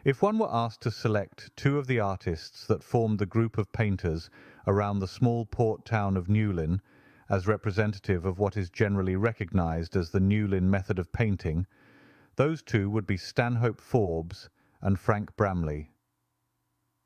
If one were asked to select two of the artists that formed the group of painters around the small port town of Newlyn as representative of what is generally recognised as the Newlyn method of painting, those two would be Stanhope Forbes and Frank Bramley.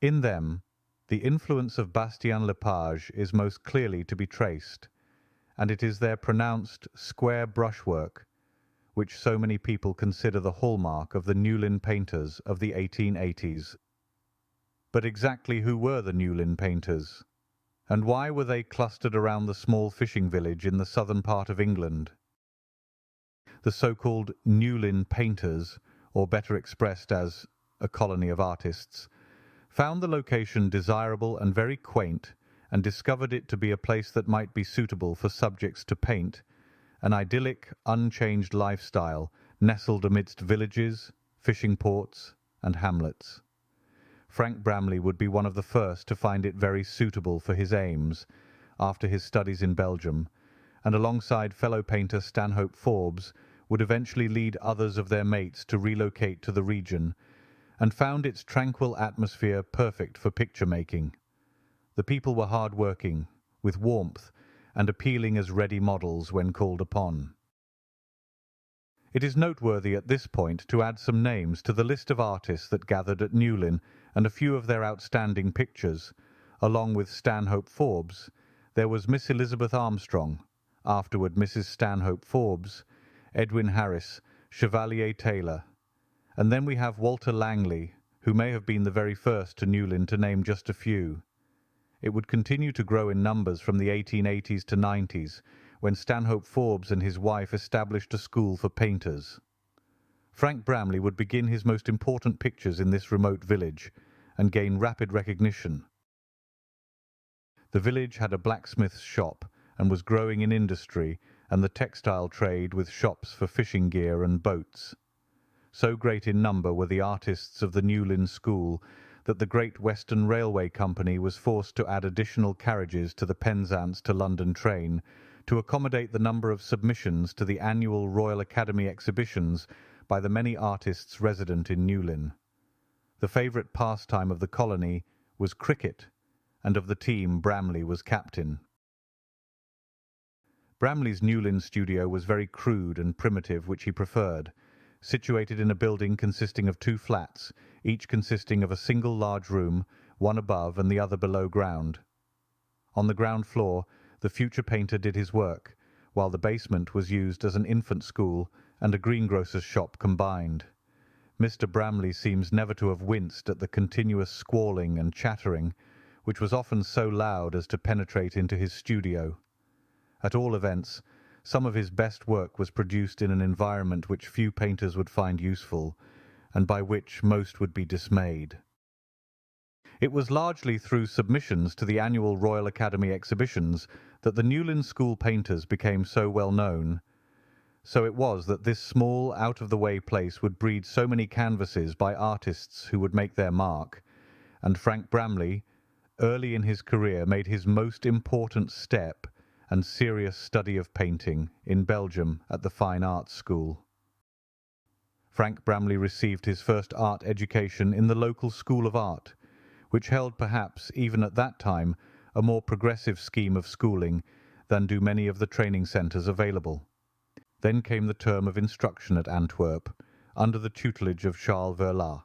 In them, the influence of Bastien Lepage is most clearly to be traced, and it is their pronounced square brushwork which so many people consider the hallmark of the Newlyn painters of the 1880s. But exactly who were the Newlyn painters, and why were they clustered around the small fishing village in the southern part of England? The so-called Newlyn painters, or better expressed as a colony of artists, found the location desirable and very quaint, and discovered it to be a place that might be suitable for subjects to paint, an idyllic, unchanged lifestyle nestled amidst villages, fishing ports, and hamlets. Frank Bramley would be one of the first to find it very suitable for his aims, after his studies in Belgium, and alongside fellow painter Stanhope Forbes would eventually lead others of their mates to relocate to the region, and found its tranquil atmosphere perfect for picture-making. The people were hard-working, with warmth, and appealing as ready models when called upon. It is noteworthy at this point to add some names to the list of artists that gathered at Newlyn and a few of their outstanding pictures. Along with Stanhope Forbes, there was Miss Elizabeth Armstrong, afterward Mrs. Stanhope Forbes, Edwin Harris, Chevalier Taylor, and then we have Walter Langley, who may have been the very first to Newlyn, to name just a few. It would continue to grow in numbers from the 1880s to 90s, when Stanhope Forbes and his wife established a school for painters. Frank Bramley would begin his most important pictures in this remote village and gain rapid recognition. The village had a blacksmith's shop and was growing in industry and the textile trade, with shops for fishing gear and boats. So great in number were the artists of the Newlyn School that the Great Western Railway Company was forced to add additional carriages to the Penzance to London train to accommodate the number of submissions to the annual Royal Academy exhibitions by the many artists resident in Newlyn. The favourite pastime of the colony was cricket, and of the team Bramley was captain. Bramley's Newlyn studio was very crude and primitive, which he preferred, situated in a building consisting of two flats, each consisting of a single large room, one above and the other below ground. On the ground floor, the future painter did his work, while the basement was used as an infant school and a greengrocer's shop combined. Mr. Bramley seems never to have winced at the continuous squalling and chattering, which was often so loud as to penetrate into his studio. At all events, some of his best work was produced in an environment which few painters would find useful, and by which most would be dismayed. It was largely through submissions to the annual Royal Academy exhibitions that the Newlyn School painters became so well known. So it was that this small, out-of-the-way place would breed so many canvases by artists who would make their mark, and Frank Bramley, early in his career, made his most important step and serious study of painting in Belgium at the Fine Arts School. Frank Bramley received his first art education in the local School of Art, which held perhaps even at that time a more progressive scheme of schooling than do many of the training centres available. Then came the term of instruction at Antwerp, under the tutelage of Charles Verlat,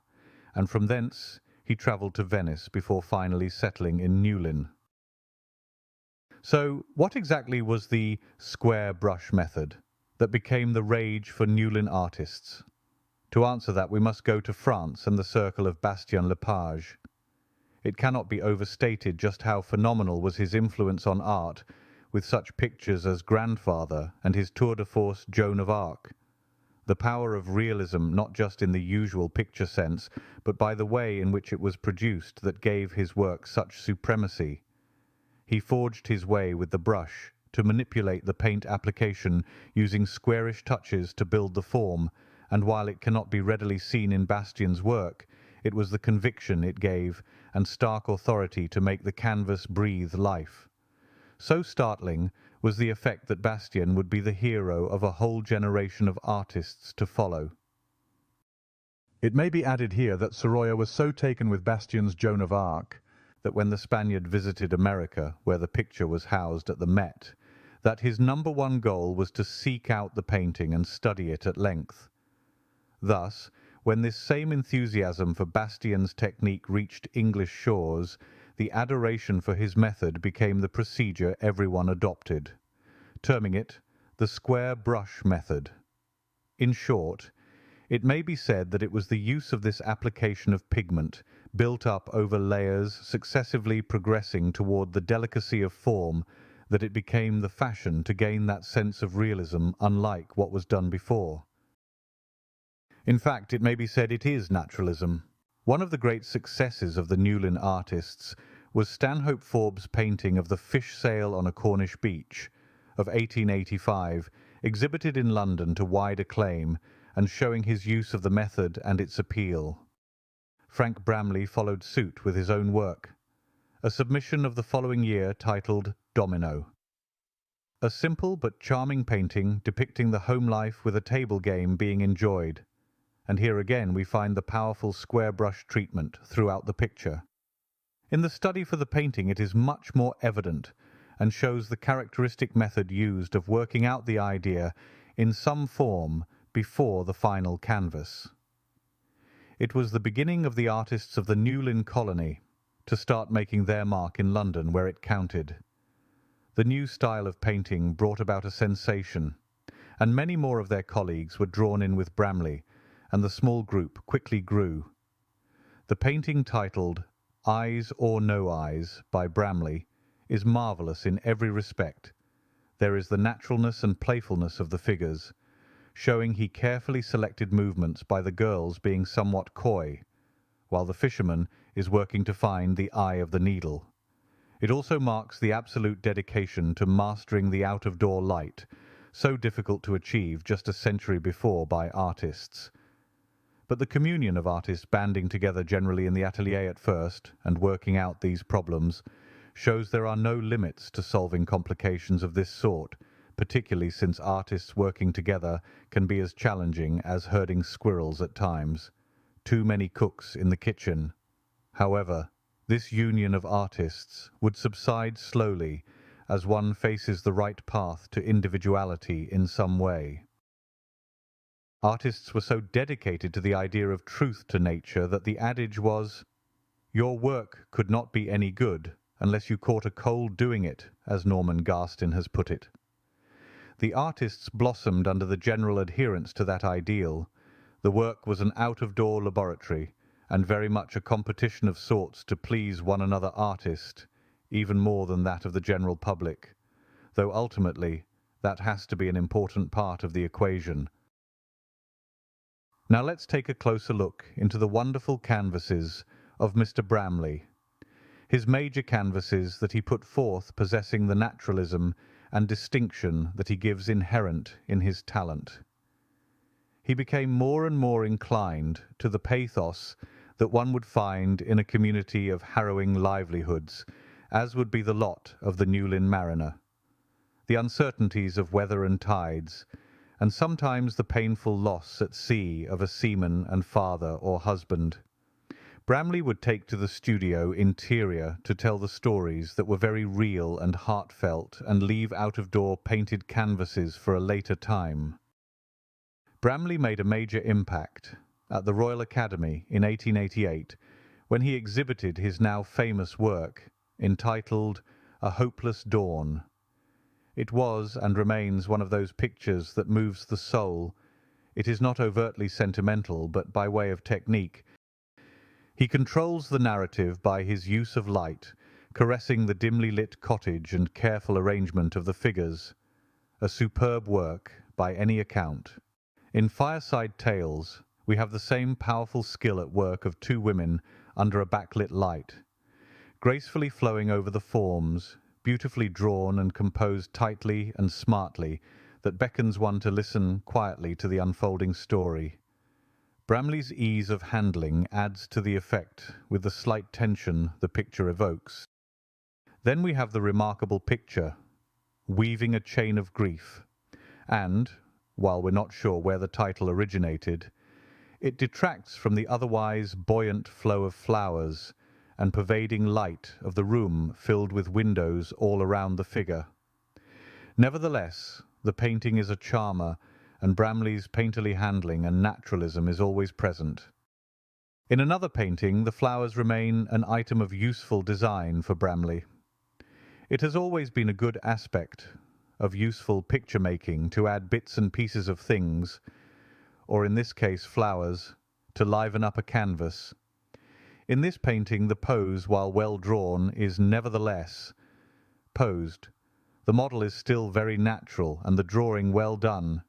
and from thence he travelled to Venice before finally settling in Newlyn. So what exactly was the square brush method that became the rage for Newlyn artists? To answer that, we must go to France and the circle of Bastien Lepage. It cannot be overstated just how phenomenal was his influence on art, with such pictures as Grandfather and his tour de force Joan of Arc. The power of realism, not just in the usual picture sense, but by the way in which it was produced, that gave his work such supremacy. He forged his way with the brush to manipulate the paint application, using squarish touches to build the form, and while it cannot be readily seen in Bastien's work, it was the conviction it gave and stark authority to make the canvas breathe life. So startling was the effect that Bastien would be the hero of a whole generation of artists to follow. It may be added here that Sorolla was so taken with Bastien's Joan of Arc that when the Spaniard visited America, where the picture was housed at the Met, that his #1 goal was to seek out the painting and study it at length. Thus, when this same enthusiasm for Bastien's technique reached English shores, the adoration for his method became the procedure everyone adopted, terming it the square brush method. In short, it may be said that it was the use of this application of pigment, built up over layers successively progressing toward the delicacy of form, that it became the fashion to gain that sense of realism unlike what was done before. In fact, it may be said it is naturalism. One of the great successes of the Newlyn artists was Stanhope Forbes' painting of the fish sail on a Cornish beach of 1885, exhibited in London to wide acclaim and showing his use of the method and its appeal. Frank Bramley followed suit with his own work, a submission of the following year titled Domino. A simple but charming painting depicting the home life with a table game being enjoyed, and here again we find the powerful square brush treatment throughout the picture. In the study for the painting it is much more evident, and shows the characteristic method used of working out the idea in some form before the final canvas. It was the beginning of the artists of the Newlyn colony to start making their mark in London, where it counted. The new style of painting brought about a sensation, and many more of their colleagues were drawn in with Bramley, and the small group quickly grew. The painting titled Eyes or No Eyes by Bramley is marvellous in every respect. There is the naturalness and playfulness of the figures, showing he carefully selected movements by the girls being somewhat coy, while the fisherman is working to find the eye of the needle. It also marks the absolute dedication to mastering the out-of-door light, so difficult to achieve just a century before by artists. But the communion of artists banding together generally in the atelier at first and working out these problems shows there are no limits to solving complications of this sort, particularly since artists working together can be as challenging as herding squirrels at times. Too many cooks in the kitchen. However, this union of artists would subside slowly as one faces the right path to individuality in some way. Artists were so dedicated to the idea of truth to nature that the adage was, "Your work could not be any good unless you caught a cold doing it," as Norman Garstin has put it. The artists blossomed under the general adherence to that ideal. The work was an out-of-door laboratory, and very much a competition of sorts to please one another artist, even more than that of the general public, though ultimately that has to be an important part of the equation. Now let's take a closer look into the wonderful canvases of Mr. Bramley, his major canvases that he put forth possessing the naturalism and distinction that he gives inherent in his talent. He became more and more inclined to the pathos that one would find in a community of harrowing livelihoods, as would be the lot of the Newlyn mariner. The uncertainties of weather and tides, and sometimes the painful loss at sea of a seaman and father or husband. Bramley would take to the studio interior to tell the stories that were very real and heartfelt, and leave out-of-door painted canvases for a later time. Bramley made a major impact at the Royal Academy in 1888, when he exhibited his now famous work, entitled A Hopeless Dawn. It was and remains one of those pictures that moves the soul. It is not overtly sentimental, but by way of technique. He controls the narrative by his use of light, caressing the dimly lit cottage and careful arrangement of the figures. A superb work by any account. In Fireside Tales we have the same powerful skill at work of two women under a backlit light, gracefully flowing over the forms, beautifully drawn and composed tightly and smartly, that beckons one to listen quietly to the unfolding story. Bramley's ease of handling adds to the effect with the slight tension the picture evokes. Then we have the remarkable picture, Weaving a Chain of Grief, and, while we're not sure where the title originated, It detracts from the otherwise buoyant flow of flowers and pervading light of the room filled with windows all around the figure. Nevertheless, the painting is a charmer, and Bramley's painterly handling and naturalism is always present. In another painting, the flowers remain an item of useful design for Bramley. It has always been a good aspect of useful picture-making to add bits and pieces of things, or in this case flowers, to liven up a canvas. In this painting the pose, while well drawn, is nevertheless posed. The model is still very natural and the drawing well done.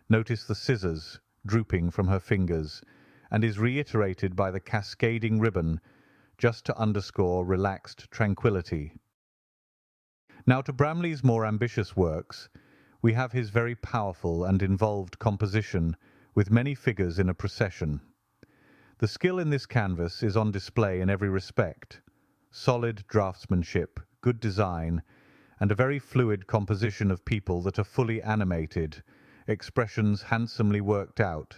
Notice the scissors drooping from her fingers, and is reiterated by the cascading ribbon, just to underscore relaxed tranquillity. Now, to Bramley's more ambitious works, we have his very powerful and involved composition with many figures in a procession. The skill in this canvas is on display in every respect. Solid draftsmanship, good design, and a very fluid composition of people that are fully animated, expressions handsomely worked out,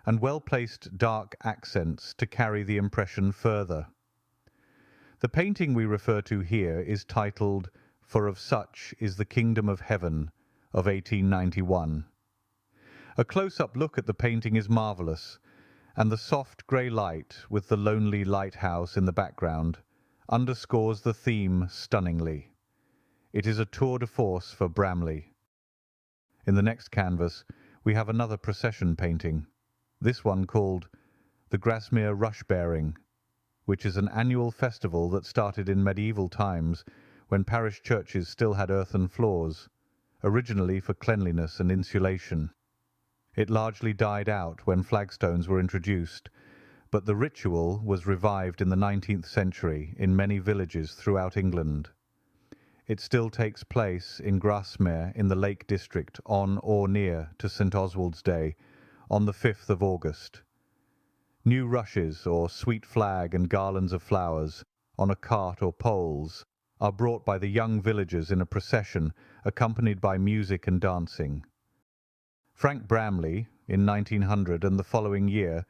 and well-placed dark accents to carry the impression further. The painting we refer to here is titled "For of Such is the Kingdom of Heaven" of 1891. A close-up look at the painting is marvellous, and the soft grey light, with the lonely lighthouse in the background, underscores the theme stunningly. It is a tour de force for Bramley. In the next canvas we have another procession painting, this one called "The Grasmere Rush-Bearing," which is an annual festival that started in medieval times when parish churches still had earthen floors, originally for cleanliness and insulation. It largely died out when flagstones were introduced, but the ritual was revived in the 19th century in many villages throughout England. It still takes place in Grasmere in the Lake District on or near to St. Oswald's Day on the 5th of August. New rushes or sweet flag and garlands of flowers on a cart or poles are brought by the young villagers in a procession accompanied by music and dancing. Frank Bramley, in 1900 and the following year,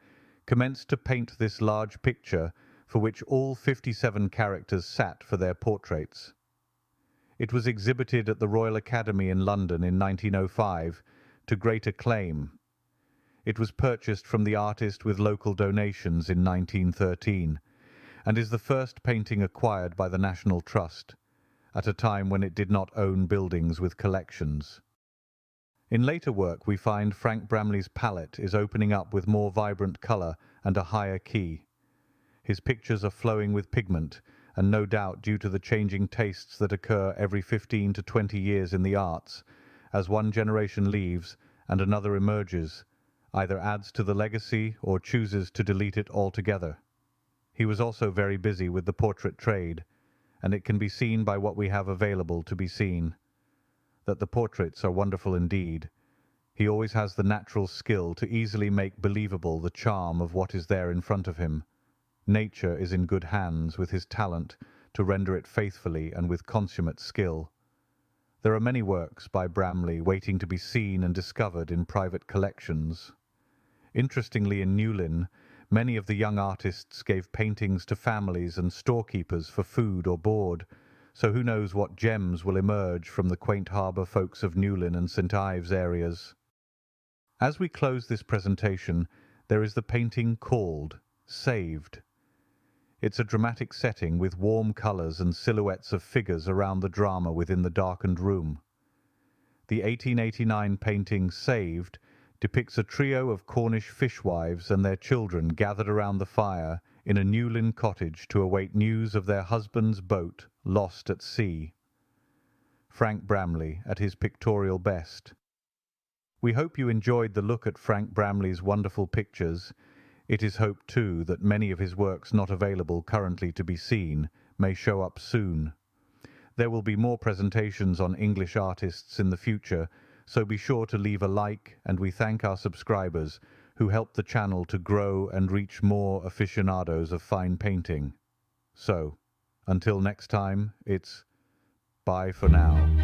commenced to paint this large picture for which all 57 characters sat for their portraits. It was exhibited at the Royal Academy in London in 1905 to great acclaim. It was purchased from the artist with local donations in 1913, and is the first painting acquired by the National Trust, at a time when it did not own buildings with collections. In later work we find Frank Bramley's palette is opening up with more vibrant colour and a higher key. His pictures are flowing with pigment, and no doubt due to the changing tastes that occur every 15 to 20 years in the arts, as one generation leaves and another emerges, either adds to the legacy or chooses to delete it altogether. He was also very busy with the portrait trade, and it can be seen by what we have available to be seen, that the portraits are wonderful indeed. He always has the natural skill to easily make believable the charm of what is there in front of him. Nature is in good hands with his talent to render it faithfully and with consummate skill. There are many works by Bramley waiting to be seen and discovered in private collections. Interestingly, in Newlyn, many of the young artists gave paintings to families and storekeepers for food or board, so who knows what gems will emerge from the quaint harbour folks of Newlyn and St. Ives areas. As we close this presentation, there is the painting called "Saved." It's a dramatic setting with warm colours and silhouettes of figures around the drama within the darkened room. The 1889 painting "Saved" depicts a trio of Cornish fishwives and their children gathered around the fire in a Newlyn cottage to await news of their husband's boat lost at sea. Frank Bramley at his pictorial best. We hope you enjoyed the look at Frank Bramley's wonderful pictures. It is hoped, too, that many of his works not available currently to be seen may show up soon. There will be more presentations on English artists in the future, so be sure to leave a like, and we thank our subscribers who help the channel to grow and reach more aficionados of fine painting. So, until next time, it's bye for now.